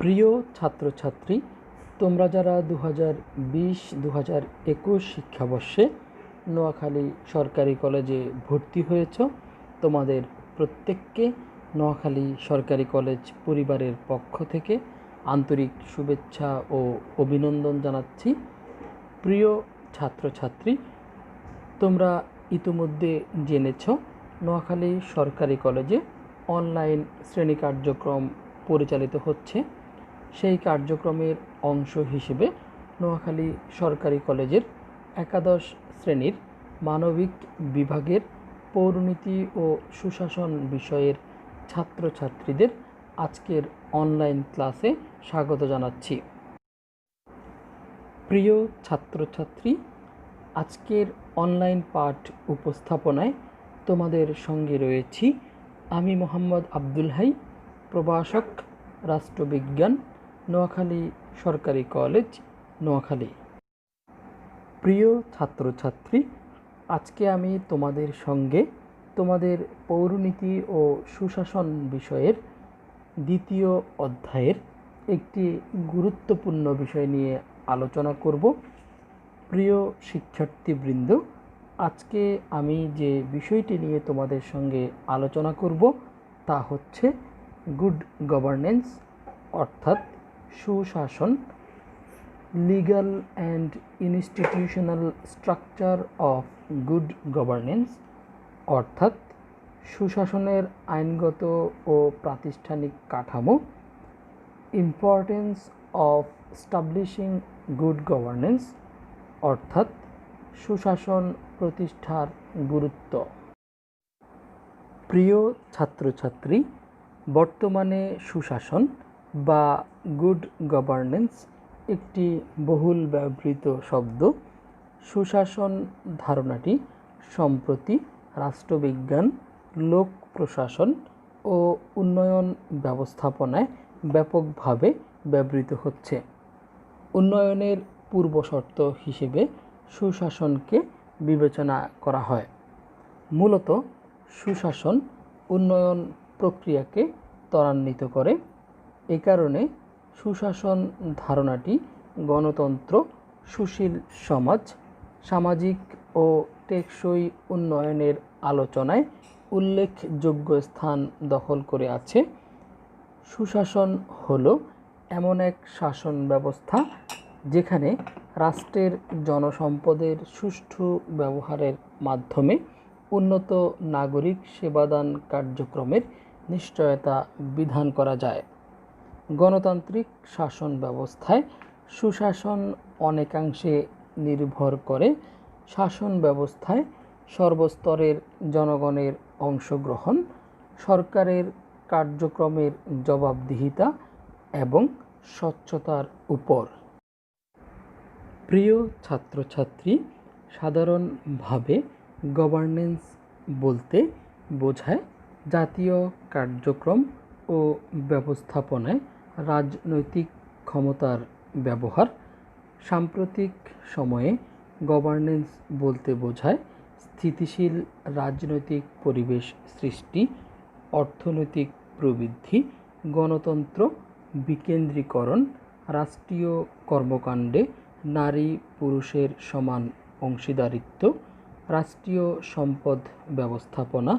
প্রিয় ছাত্রছাত্রী, তোমরা যারা 2020-2021 শিক্ষাবর্ষে নোয়াখালী সরকারি কলেজে ভর্তি হয়েছ, তোমাদের প্রত্যেককে নোয়াখালী সরকারি কলেজ পরিবারের পক্ষ থেকে আন্তরিক শুভেচ্ছা ও অভিনন্দন জানাচ্ছি। প্রিয় ছাত্রছাত্রী, তোমরা ইতিমধ্যে জেনেছ নোয়াখালী সরকারি কলেজে অনলাইন শ্রেণী কার্যক্রম পরিচালিত হচ্ছে। সেই কার্যক্রমের অংশ হিসেবে নোয়াখালী সরকারি কলেজের একাদশ শ্রেণীর মানবিক বিভাগের পৌরনীতি ও সুশাসন বিষয়ের ছাত্রছাত্রীদের আজকের অনলাইন ক্লাসে স্বাগত জানাচ্ছি। প্রিয় ছাত্রছাত্রী, আজকের অনলাইন পাঠ উপস্থাপনায় তোমাদের সঙ্গে রয়েছি আমি মোহাম্মদ আব্দুল হাই, প্রভাষক, রাষ্ট্রবিজ্ঞান, নোয়াখালী সরকারি কলেজ, নোয়াখালী। প্রিয় ছাত্রছাত্রী, আজকে আমি তোমাদের সঙ্গে তোমাদের পৌরনীতি ও সুশাসন বিষয়ের দ্বিতীয় অধ্যায়ের একটি গুরুত্বপূর্ণ বিষয় নিয়ে আলোচনা করব। প্রিয় শিক্ষার্থীবৃন্দ, আজকে আমি যে বিষয়টি নিয়ে তোমাদের সঙ্গে আলোচনা করব তা হচ্ছে গুড গভর্নেন্স, অর্থাৎ সুশাসন, legal and institutional structure of good governance, অর্থাৎ সুশাসনের আইনগত ও প্রাতিষ্ঠানিক কাঠামো, importance of establishing good governance, অর্থাৎ সুশাসন প্রতিষ্ঠার গুরুত্ব। প্রিয় ছাত্রছাত্রী, বর্তমানে সুশাসন বা গুড গভর্নেন্স একটি বহুল ব্যবহৃত শব্দ। সুশাসন ধারণাটি সম্প্রতি রাষ্ট্রবিজ্ঞান, লোক প্রশাসন ও উন্নয়ন ব্যবস্থাপনায় ব্যাপকভাবে ব্যবহৃত হচ্ছে। উন্নয়নের পূর্বশর্ত হিসেবে সুশাসনকে বিবেচনা করা হয়। মূলত সুশাসন উন্নয়ন প্রক্রিয়াকে ত্বরান্বিত করে। এ কারণে সুশাসন ধারণাটি গণতন্ত্র, সুশীল সমাজ, সামাজিক ও টেকসই উন্নয়নের আলোচনায় উল্লেখযোগ্য স্থান দখল করে আছে। সুশাসন হলো এমন এক শাসন ব্যবস্থা যেখানে রাষ্ট্রের জনসম্পদের সুষ্ঠু ব্যবহারের মাধ্যমে উন্নত নাগরিক সেবাদান কার্যক্রমের নিশ্চয়তা বিধান করা যায়। গণতান্ত্রিক শাসন ব্যবস্থায় সুশাসন অনেকাংশে নির্ভর করে শাসন ব্যবস্থায় সর্বস্তরের জনগণের অংশগ্রহণ, সরকারের কার্যক্রমের জবাবদিহিতা এবং স্বচ্ছতার উপর। প্রিয় ছাত্রছাত্রী, সাধারণভাবে গভর্নেন্স বলতে বোঝায় জাতীয় কার্যক্রম ও ব্যবস্থাপনায় রাজনৈতিক ক্ষমতার ব্যবহার। সাম্প্রতিক সময়ে গভর্নেন্স বলতে বোঝায় স্থিতিশীল রাজনৈতিক পরিবেশ সৃষ্টি, অর্থনৈতিক প্রবৃদ্ধি, গণতন্ত্র বিকেন্দ্রীকরণ, রাষ্ট্রীয় কর্মকাণ্ডে নারী পুরুষের সমান অংশীদারিত্ব, রাষ্ট্রীয় সম্পদ ব্যবস্থাপনা,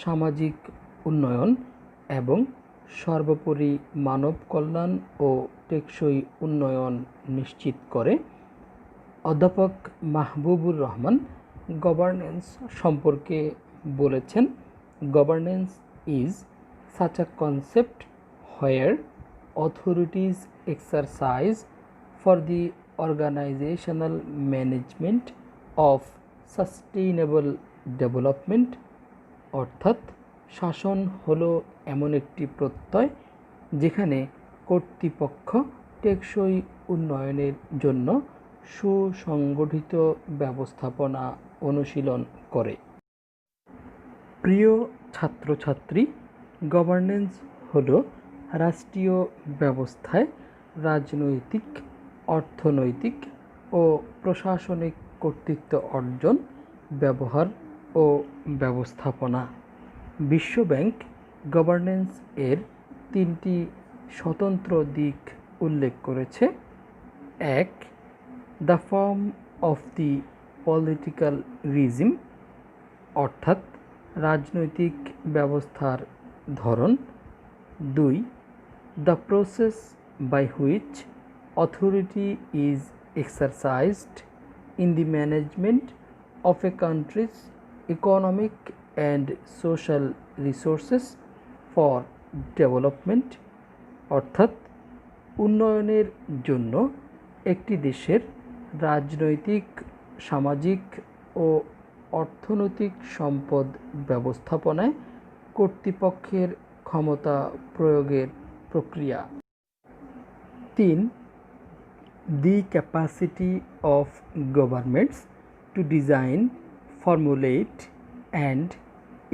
সামাজিক উন্নয়ন এবং সর্বোপরি মানব কল্যাণ ও টেকসই উন্নয়ন নিশ্চিত করে। অধ্যাপক মাহবুবুর রহমান গভর্নেন্স সম্পর্কে বলেছেন, governance is such a concept where authorities exercise for the organizational management of sustainable development, অর্থাৎ শাসন হলো এমন একটি প্রত্যয় যেখানে কর্তৃপক্ষ টেকসই উন্নয়নের জন্য সুসংগঠিত ব্যবস্থাপনা অনুশীলন করে। প্রিয় ছাত্রছাত্রী, গভর্নেন্স হলো রাষ্ট্রীয় ব্যবস্থায় রাজনৈতিক, অর্থনৈতিক ও প্রশাসনিক কর্তৃত্ব অর্জন, ব্যবহার ও ব্যবস্থাপনা। বিশ্বব্যাংক গভর্নেন্স এর 3টি স্বতন্ত্র দিক উল্লেখ করেছে। 1. The form of the political regime, অর্থাৎ রাজনৈতিক ব্যবস্থার ধরন। 2. The process by which authority is exercised in the management of a country's economic and social resources for development, অর্থাৎ উন্নয়নের জন্য একটি দেশের রাজনৈতিক, সামাজিক ও অর্থনৈতিক সম্পদ ব্যবস্থাপনায় কর্তৃপক্ষের ক্ষমতা প্রয়োগের প্রক্রিয়া। 3. The capacity of governments to design, formulate and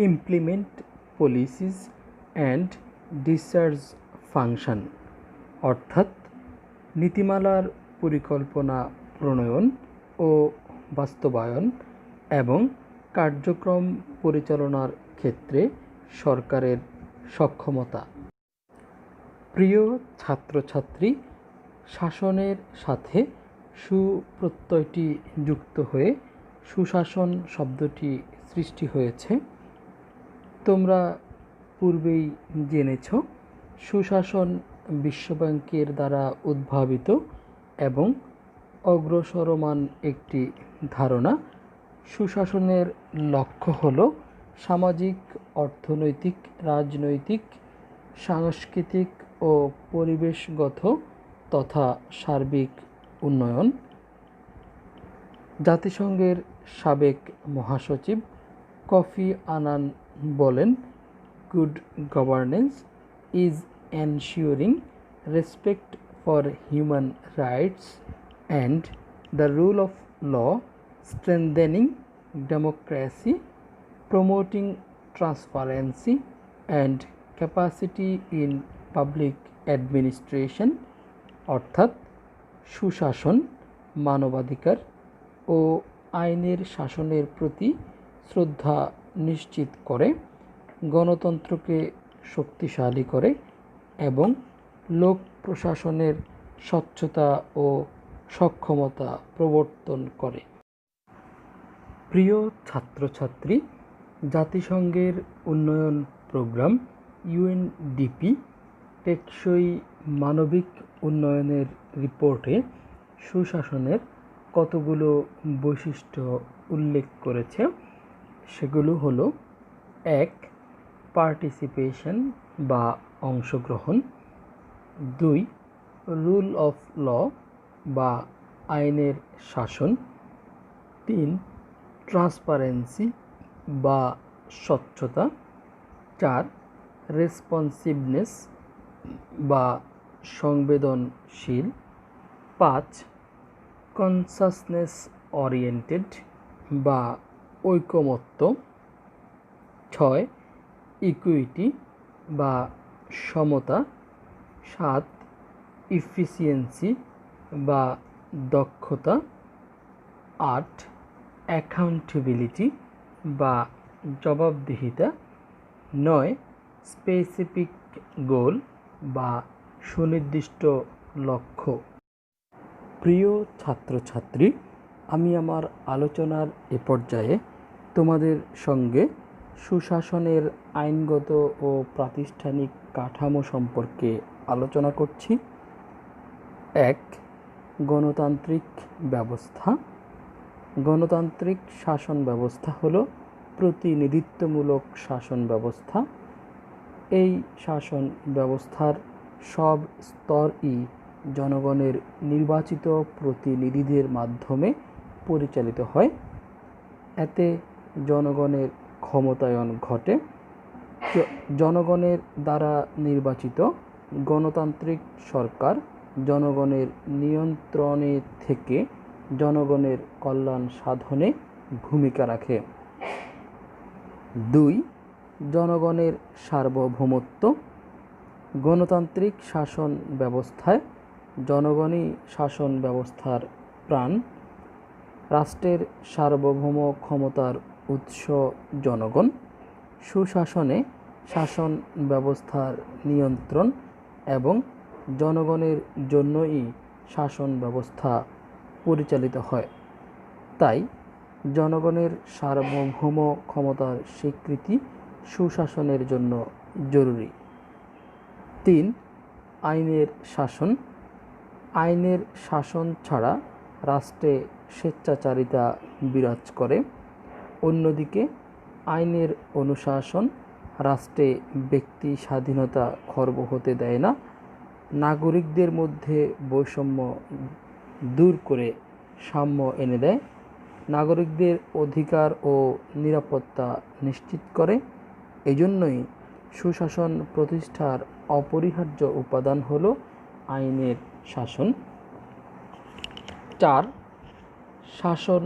implement policies and discharge function, অর্থাৎ নীতিমালার পরিকল্পনা প্রণয়ন ও বাস্তবায়ন এবং কার্যক্রম পরিচালনার ক্ষেত্রে সরকারের সক্ষমতা। প্রিয় ছাত্রছাত্রী, শাসনের সাথে সুপ্রত্যয়টি যুক্ত হয়ে সুশাসন শব্দটি সৃষ্টি হয়েছে। তোমরা পূর্বেই জেনেছ, সুশাসন বিশ্বব্যাংকের দ্বারা উদ্ভাবিত এবং অগ্রসরমান একটি ধারণা। সুশাসনের লক্ষ্য হল সামাজিক, অর্থনৈতিক, রাজনৈতিক, সাংস্কৃতিক ও পরিবেশগত তথা সার্বিক উন্নয়ন। জাতিসংঘের সাবেক মহাসচিব কোফি আনান বলেন, good governance is ensuring respect for human rights and the rule of law, strengthening democracy, promoting transparency and capacity in public administration, অর্থাৎ সুশাসন মানবাধিকার ও আইনের শাসনের প্রতি শ্রদ্ধা নিশ্চিত করে, গণতন্ত্রকে শক্তিশালী করে এবং লোক প্রশাসনের স্বচ্ছতা ও সক্ষমতা প্রবর্তন করে। প্রিয় ছাত্রছাত্রী, জাতিসংঘের উন্নয়ন প্রোগ্রাম ইউএনডিপি টেকসই মানবিক উন্নয়নের রিপোর্টে সুশাসনের কতগুলো বৈশিষ্ট্য উল্লেখ করেছে। সেগুলো হলো: 1. পার্টিসিপেশন বা অংশগ্রহণ। 2. রুল অফ ল বা আইনের শাসন। 3. ট্রান্সপারেন্সি বা স্বচ্ছতা। 4. রেসপন্সিভনেস বা সংবেদনশীল। 5. কনসাসনেস ওরিয়েন্টেড বা ঐকমত্য। 6. ইকুইটি বা সমতা। 7. ইফিসিয়েন্সি বা দক্ষতা। 8. অ্যাকাউন্টেবিলিটি বা জবাবদিহিতা। 9. স্পেসিফিক গোল বা সুনির্দিষ্ট লক্ষ্য। প্রিয় ছাত্রছাত্রী, আমি আমার আলোচনার এ পর্যায়ে তোমাদের সঙ্গে সুশাসনের আইনগত ও প্রাতিষ্ঠানিক কাঠামো সম্পর্কে আলোচনা করছি। 1. গণতান্ত্রিক ব্যবস্থা। গণতান্ত্রিক শাসন ব্যবস্থা হলো প্রতিনিধিত্বমূলক শাসন ব্যবস্থা। এই শাসন ব্যবস্থার সব স্তরই জনগণের নির্বাচিত প্রতিনিধিদের মাধ্যমে পরিচালিত হয়। এতে জনগণের ক্ষমতায়ন ঘটে। জনগণের দ্বারা নির্বাচিত গণতান্ত্রিক সরকার জনগণের নিয়ন্ত্রণে থেকে জনগণের কল্যাণ সাধনে ভূমিকা রাখে। 2. জনগণের সার্বভৌমত্ব। গণতান্ত্রিক শাসন ব্যবস্থায় জনগণই শাসন ব্যবস্থার প্রাণ। রাষ্ট্রের সার্বভৌম ক্ষমতার উৎস জনগণ। সুশাসনে শাসন ব্যবস্থার নিয়ন্ত্রণ এবং জনগণের জন্যই শাসন ব্যবস্থা পরিচালিত হয়। তাই জনগণের সার্বভৌম ক্ষমতার স্বীকৃতি সুশাসনের জন্য জরুরি। 3. আইনের শাসন। আইনের শাসন ছাড়া রাষ্ট্রে স্বেচ্ছাচারিতা বিরাজ করে। অন্যদিকে আইনের অনুশাসন রাষ্ট্রে ব্যক্তি স্বাধীনতা খর্ব হতে দেয় না, নাগরিকদের মধ্যে বৈষম্য দূর করে সাম্য এনে দেয়, নাগরিকদের অধিকার ও নিরাপত্তা নিশ্চিত করে। এজন্যই সুশাসন প্রতিষ্ঠার অপরিহার্য উপাদান হলো আইনের শাসন। 4. শাসন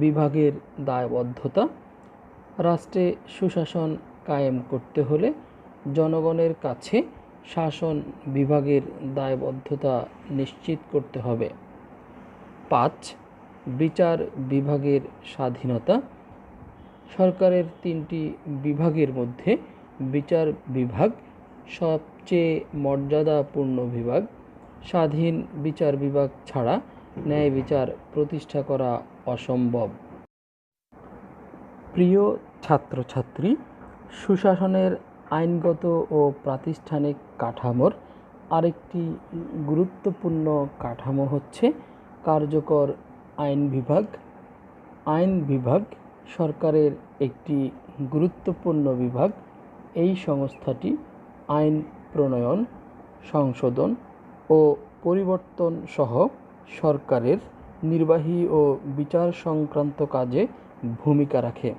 বিভাগের দায়বদ্ধতা। রাষ্ট্রে সুশাসন কায়েম করতে হলে জনগণের কাছে শাসন বিভাগের দায়বদ্ধতা নিশ্চিত করতে হবে। 5. বিচার বিভাগের স্বাধীনতা। সরকারের 3টি বিভাগের মধ্যে বিচার বিভাগ সবচেয়ে মর্যাদাপূর্ণ বিভাগ। স্বাধীন বিচার বিভাগ ছাড়া ন্যায় বিচার প্রতিষ্ঠা করা অসম্ভব। প্রিয় ছাত্রছাত্রী, সুশাসনের আইনগত ও প্রাতিষ্ঠানিক কাঠামোর আরেকটি গুরুত্বপূর্ণ কাঠামো হচ্ছে কার্যকর আইন বিভাগ। আইন বিভাগ সরকারের একটি গুরুত্বপূর্ণ বিভাগ। এই সংস্থাটি আইন প্রণয়ন, সংশোধন ও পরিবর্তন সহ সরকারের নির্বাহী ও বিচার সংক্রান্ত কাজে ভূমিকা রাখে।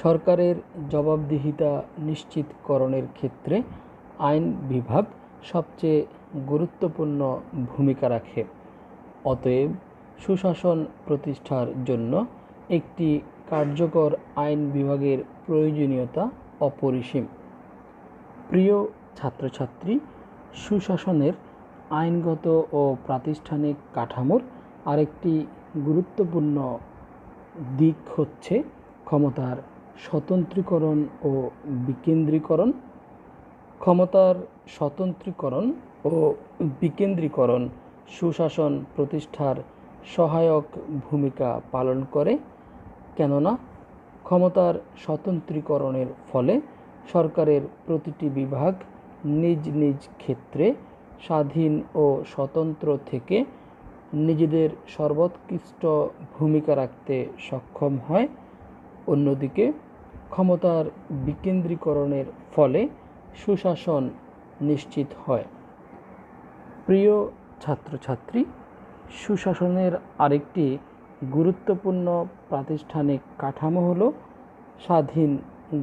সরকারের জবাবদিহিতা নিশ্চিতকরণের ক্ষেত্রে আইন বিভাগ সবচেয়ে গুরুত্বপূর্ণ ভূমিকা রাখে। অতএব সুশাসন প্রতিষ্ঠার জন্য একটি কার্যকর আইন বিভাগের প্রয়োজনীয়তা অপরিসীম। প্রিয় ছাত্রছাত্রী, সুশাসনের আইনগত ও প্রাতিষ্ঠানিক কাঠামোর আরেকটি গুরুত্বপূর্ণ দিক হচ্ছে ক্ষমতার স্বতন্ত্রীকরণ ও বিকেন্দ্রীকরণ। ক্ষমতার স্বতন্ত্রীকরণ ও বিকেন্দ্রীকরণ সুশাসন প্রতিষ্ঠার সহায়ক ভূমিকা পালন করে। কেননা ক্ষমতার স্বতন্ত্রীকরণের ফলে সরকারের প্রতিটি বিভাগ নিজ নিজ ক্ষেত্রে স্বাধীন ও স্বতন্ত্র থেকে নিজেদের সর্বোৎকৃষ্ট ভূমিকা রাখতে সক্ষম হয়। অন্যদিকে ক্ষমতার বিকেন্দ্রীকরণের ফলে সুশাসন নিশ্চিত হয়। প্রিয় ছাত্রছাত্রী, সুশাসনের আরেকটি গুরুত্বপূর্ণ প্রাতিষ্ঠানিক কাঠামো হল স্বাধীন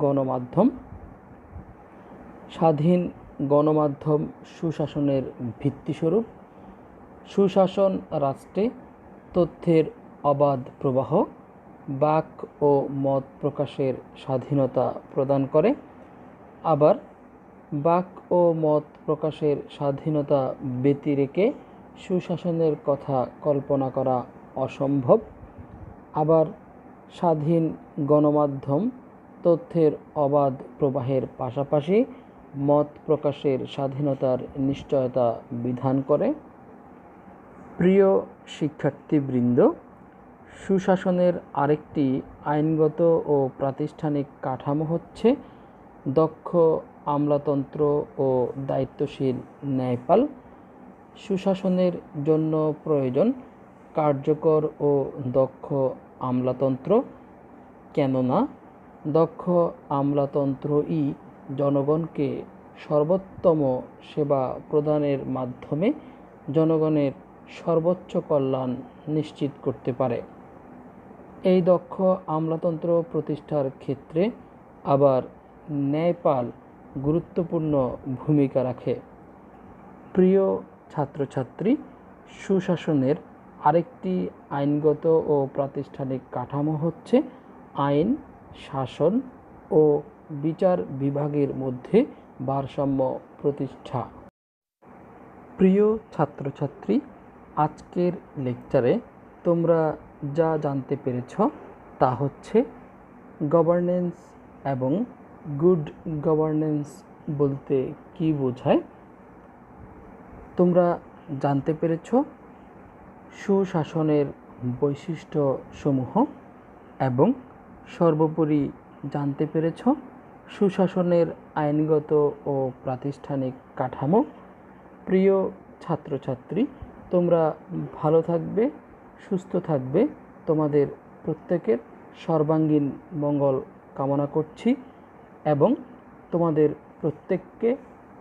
গণমাধ্যম। স্বাধীন গণমাধ্যম সুশাসনের ভিত্তিস্বরূপ। সুশাসন রাষ্ট্রে তথ্যের অবাধ প্রবাহ, বাক ও মত প্রকাশের স্বাধীনতা প্রদান করে। আবার বাক ও মত প্রকাশের স্বাধীনতা ব্যতিরেকে সুশাসনের কথা কল্পনা করা অসম্ভব। আবার স্বাধীন গণমাধ্যম তথ্যের অবাধ প্রবাহের পাশাপাশি মত প্রকাশের স্বাধীনতার নিশ্চয়তা বিধান করে। প্রিয় শিক্ষার্থীবৃন্দ, সুশাসনের আরেকটি আইনগত ও প্রাতিষ্ঠানিক কাঠামো হচ্ছে দক্ষ আমলাতন্ত্র ও দায়িত্বশীল ন্যায়পাল। সুশাসনের জন্য প্রয়োজন কার্যকর ও দক্ষ আমলাতন্ত্র। কেননা দক্ষ আমলাতন্ত্রই জনগণকে সর্বোত্তম সেবা প্রদানের মাধ্যমে জনগণের সর্বোচ্চ কল্যাণ নিশ্চিত করতে পারে। এই দক্ষ আমলাতন্ত্র প্রতিষ্ঠার ক্ষেত্রে আবার ন্যায়পাল গুরুত্বপূর্ণ ভূমিকা রাখে। প্রিয় ছাত্রছাত্রী, সুশাসনের আরেকটি আইনগত ও প্রাতিষ্ঠানিক কাঠামো হচ্ছে আইন, শাসন ও বিচার বিভাগের মধ্যে ভারসাম্য প্রতিষ্ঠা। প্রিয় ছাত্রছাত্রী, আজকের লেকচারে তোমরা যা জানতে পেরেছ তা হচ্ছে গভর্নেন্স এবং গুড গভর্নেন্স বলতে কী বোঝায়। তোমরা জানতে পেরেছ সুশাসনের বৈশিষ্ট্যসমূহ এবং সর্বোপরি জানতে পেরেছ সুশাসনের আইনগত ও প্রাতিষ্ঠানিক কাঠামো। প্রিয় ছাত্রছাত্রী, তোমরা ভালো থাকবে, সুস্থ থাকবে। তোমাদের প্রত্যেকের সর্বাঙ্গীন মঙ্গল কামনা করছি এবং তোমাদের প্রত্যেককে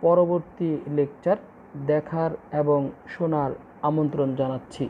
পরবর্তী লেকচার দেখার এবং শোনার আমন্ত্রণ জানাচ্ছি।